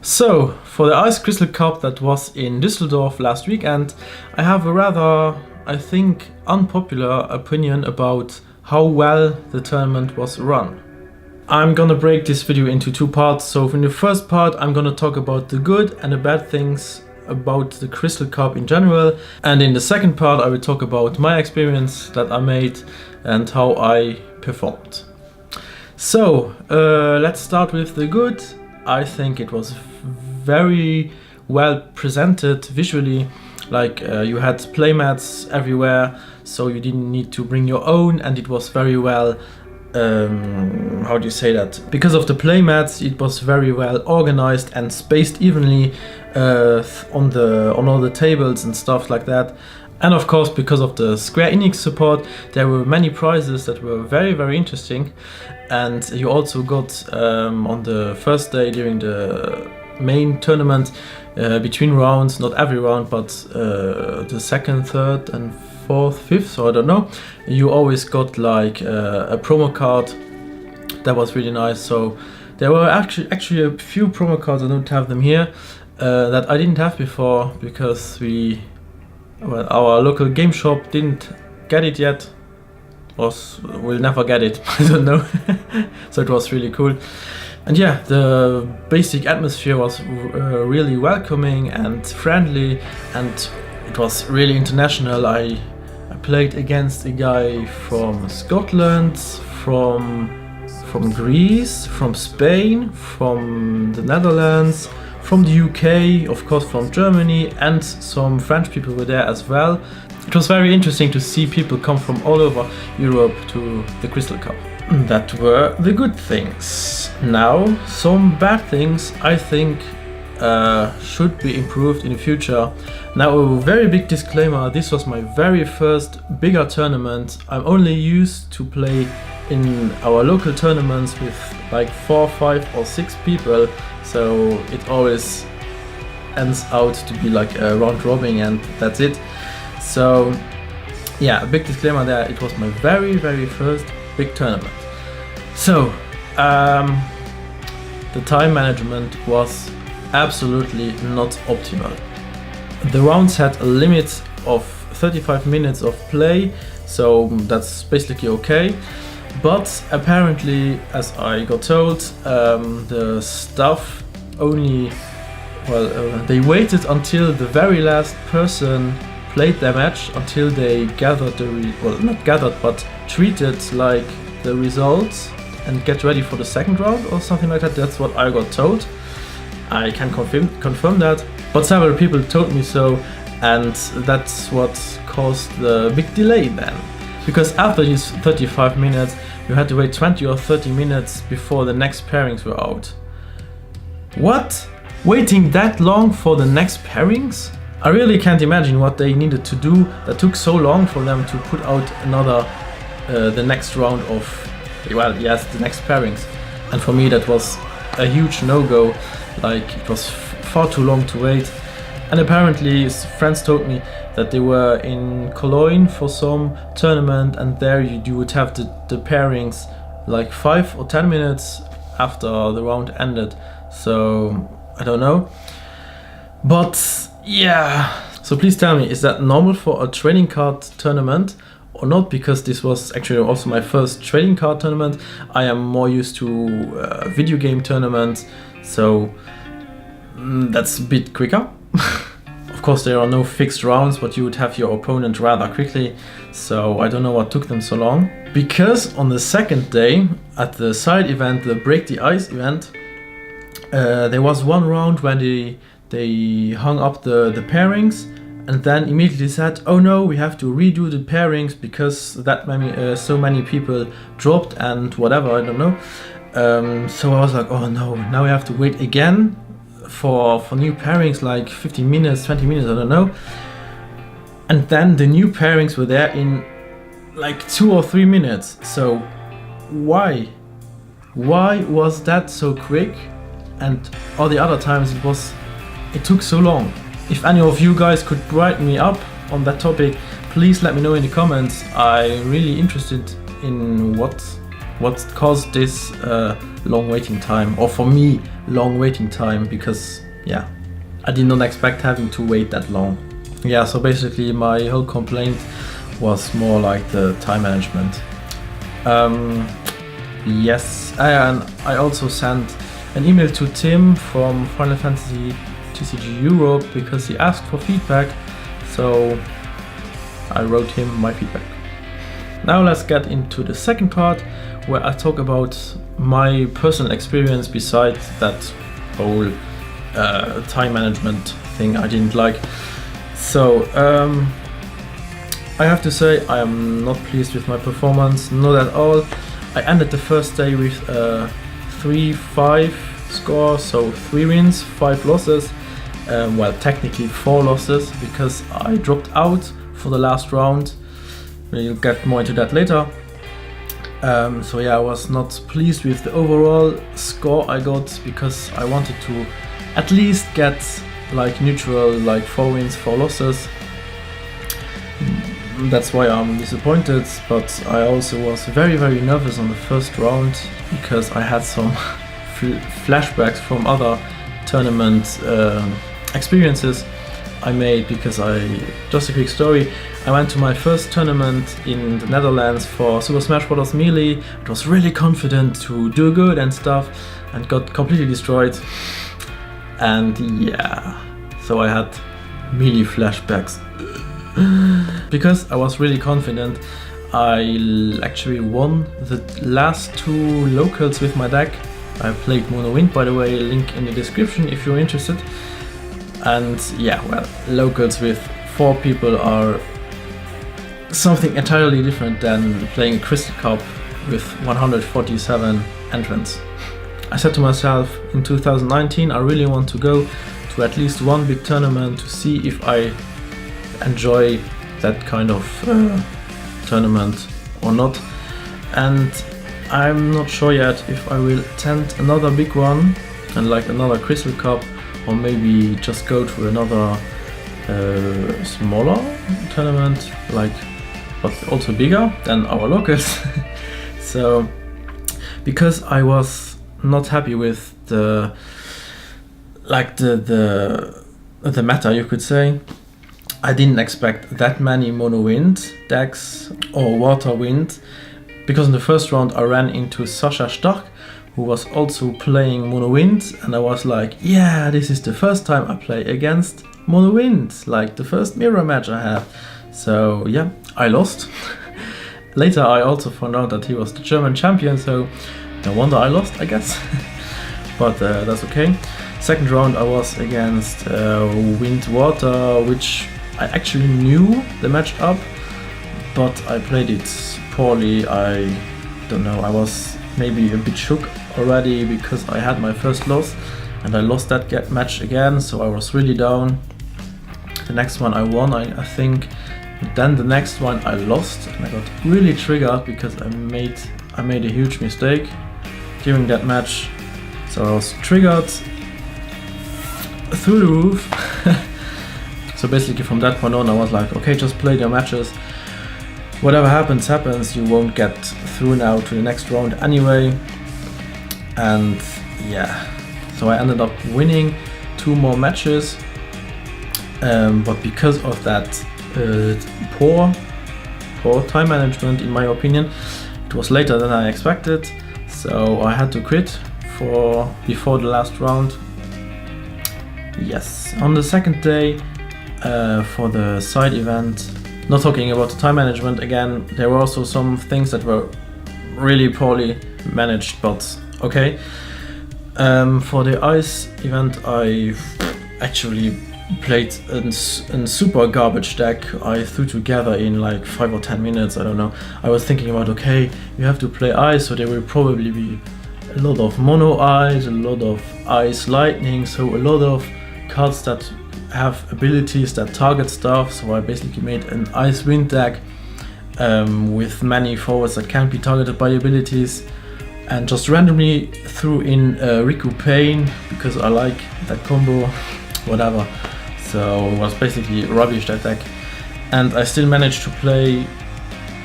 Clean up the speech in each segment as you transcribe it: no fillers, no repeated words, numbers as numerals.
So, for the Ice Crystal Cup that was in Düsseldorf last weekend, I have a rather, I think, unpopular opinion about how well the tournament was run. I'm gonna break this video into two parts. So in the first part, I'm gonna talk about the good and the bad things about the Crystal Cup in general. And in the second part, I will talk about my experience that I made and how I performed. So, let's start with the good. I think it was very well presented visually, like you had playmats everywhere, so you didn't need to bring your own, and it was very well, how do you say that? Because of the playmats, it was very well organized and spaced evenly on all the tables and stuff like that. And of course, because of the Square Enix support, there were many prizes that were very, very interesting. And you also got on the first day during the main tournament, between rounds, not every round, but the second, third and fourth, fifth, so I don't know, you always got like a promo card that was really nice. So there were actually a few promo cards, I don't have them here, that I didn't have before because our local game shop didn't get it yet, or will never get it, I don't know. So it was really cool. And yeah, the basic atmosphere was really welcoming and friendly, and it was really international. I played against a guy from Scotland, from Greece, from Spain, from the Netherlands, from the UK, of course from Germany, and some French people were there as well. It was very interesting to see people come from all over Europe to the Crystal Cup. That were the good things. Now, some bad things I think should be improved in the future. Now, a very big disclaimer, this was my very first bigger tournament. I'm only used to play in our local tournaments with like 4, 5 or 6 people, so it always ends out to be like a round robin and that's it. So yeah, a big disclaimer there, it was my very, very first big tournament. So, the time management was absolutely not optimal. The rounds had a limit of 35 minutes of play, so that's basically okay. But apparently, as I got told, the staff only, they waited until the very last person played their match until they gathered not gathered, but treated like the results and get ready for the second round or something like that. That's what I got told. I can confirm that, but several people told me so, and that's what caused the big delay then. Because after these 35 minutes, you had to wait 20 or 30 minutes before the next pairings were out. What? Waiting that long for the next pairings? I really can't imagine what they needed to do that took so long for them to put out another, the next round of, the next pairings. And for me that was a huge no-go, like it was far too long to wait. And apparently friends told me that they were in Cologne for some tournament, and there you would have the pairings like 5 or 10 minutes after the round ended. So I don't know. But yeah, so please tell me, is that normal for a trading card tournament or not? Because this was actually also my first trading card tournament. I am more used to video game tournaments, so that's a bit quicker. Of course, there are no fixed rounds, but you would have your opponent rather quickly, so I don't know what took them so long. Because on the second day, at the side event, the Break the Ice event, there was one round when they hung up the pairings, and then immediately said, oh no, we have to redo the pairings because so many people dropped and whatever, I don't know. So I was like, oh no, now we have to wait again for new pairings, like 15 minutes, 20 minutes, I don't know. And then the new pairings were there in like 2 or 3 minutes. So why was that so quick? And all the other times it took so long. If any of you guys could brighten me up on that topic, please let me know in the comments. I'm really interested in what what caused this long waiting time, or for me, long waiting time, because yeah, I did not expect having to wait that long. Yeah, so basically my whole complaint was more like the time management. Yes, and I also sent an email to Tim from Final Fantasy TCG Europe because he asked for feedback, so I wrote him my feedback. Now let's get into the second part, where I talk about my personal experience besides that whole time management thing I didn't like. So I have to say I am not pleased with my performance, not at all. I ended the first day with a 3-5 score, so 3 wins, 5 losses. Well, technically 4 losses because I dropped out for the last round. We'll get more into that later. So yeah, I was not pleased with the overall score I got because I wanted to at least get like neutral, like 4 wins, 4 losses. That's why I'm disappointed, but I also was very nervous on the first round because I had some flashbacks from other tournament experiences I made. Because just a quick story, I went to my first tournament in the Netherlands for Super Smash Bros. Melee. I was really confident to do good and stuff, and got completely destroyed. And yeah, so I had Melee flashbacks. Because I was really confident, I actually won the last 2 locals with my deck. I played Mono Wind, by the way, link in the description if you're interested. And yeah, well, locals with 4 people are something entirely different than playing Crystal Cup with 147 entrants. I said to myself in 2019 I really want to go to at least one big tournament to see if I enjoy that kind of tournament or not, and I'm not sure yet if I will attend another big one and like another Crystal Cup, or maybe just go to another smaller tournament, like, but also bigger than our locals. So because I was not happy with the meta, you could say, I didn't expect that many mono wind decks or water wind, because in the first round I ran into Sasha Stark, who was also playing mono wind, and I was like, yeah, this is the first time I play against mono wind, like the first mirror match I had. So yeah, I lost. Later I also found out that he was the German champion, so no wonder I lost, I guess. But that's okay. Second round I was against Wind Water, which I actually knew the matchup, but I played it poorly. I don't know, I was maybe a bit shook already because I had my first loss and I lost that match again, so I was really down. The next one I won, I think. Then the next one I lost, and I got really triggered because I made a huge mistake during that match. So I was triggered through the roof. So basically from that point on I was like, okay, just play your matches. Whatever happens, happens. You won't get through now to the next round anyway. And yeah, so I ended up winning 2 more matches. But because of that poor time management, in my opinion, it was later than I expected. So I had to quit before the last round. Yes, on the second day, for the side event, not talking about the time management again, there were also some things that were really poorly managed, but okay. For the ice event I actually played a super garbage deck I threw together in like 5 or 10 minutes, I don't know. I was thinking about, okay, you have to play ice, so there will probably be a lot of mono ice, a lot of ice lightning, so a lot of cards that have abilities that target stuff. So I basically made an ice wind deck with many forwards that can't be targeted by abilities, and just randomly threw in Riku Pain because I like that combo, whatever. So it was basically rubbish, that deck, and I still managed to play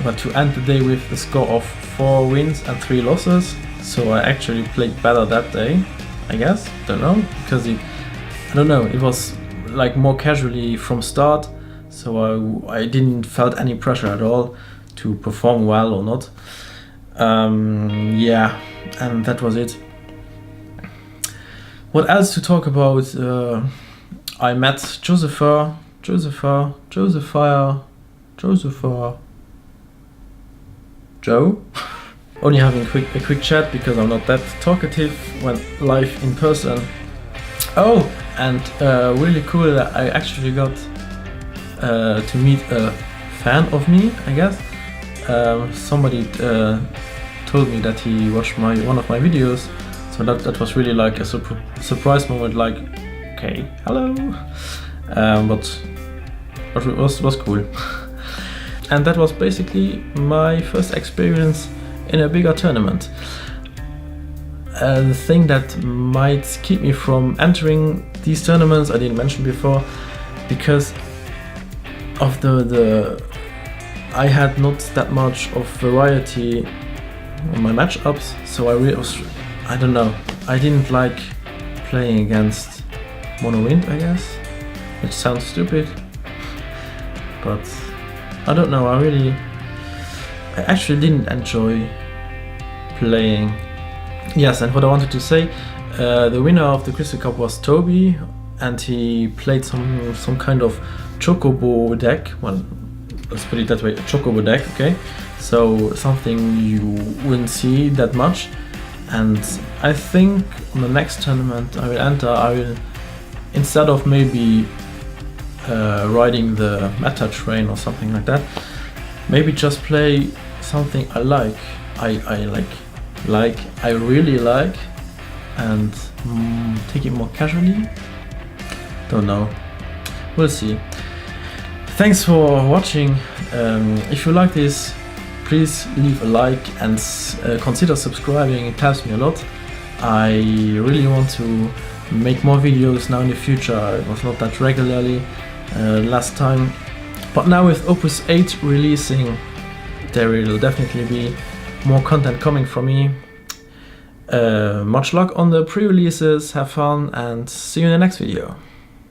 but to end the day with the score of 4 wins and 3 losses. So I actually played better that day, I guess. Don't know, because I don't know, it was like more casually from start, so I didn't felt any pressure at all to perform well or not. Yeah, and that was it. What else to talk about? I met Josepha, Joe. Only having a quick chat because I'm not that talkative when live in person. Oh, and really cool that I actually got to meet a fan of me, I guess. Somebody told me that he watched one of my videos, so that was really like a surprise moment. Like, okay, hello, but it was cool. And that was basically my first experience in a bigger tournament. The thing that might keep me from entering these tournaments, I didn't mention before, because of the I had not that much of variety on my matchups, so I don't know, I didn't like playing against mono wind, I guess, which sounds stupid, but I don't know, I actually didn't enjoy playing. Yes, and what I wanted to say, the winner of the Crystal Cup was Toby, and he played some kind of chocobo deck. Well, let's put it that way, a chocobo deck, okay? So something you wouldn't see that much. And I think on the next tournament I will enter, I will, instead of maybe riding the meta train or something like that, maybe just play something I like, I really like, and take it more casually. Don't know, we'll see. Thanks for watching. If you like this, please leave a like and consider subscribing, it helps me a lot. I really want to make more videos now in the future. It was not that regularly last time, but now with Opus 8 releasing, there will definitely be more content coming from me. Much luck on the pre-releases, have fun, and see you in the next video.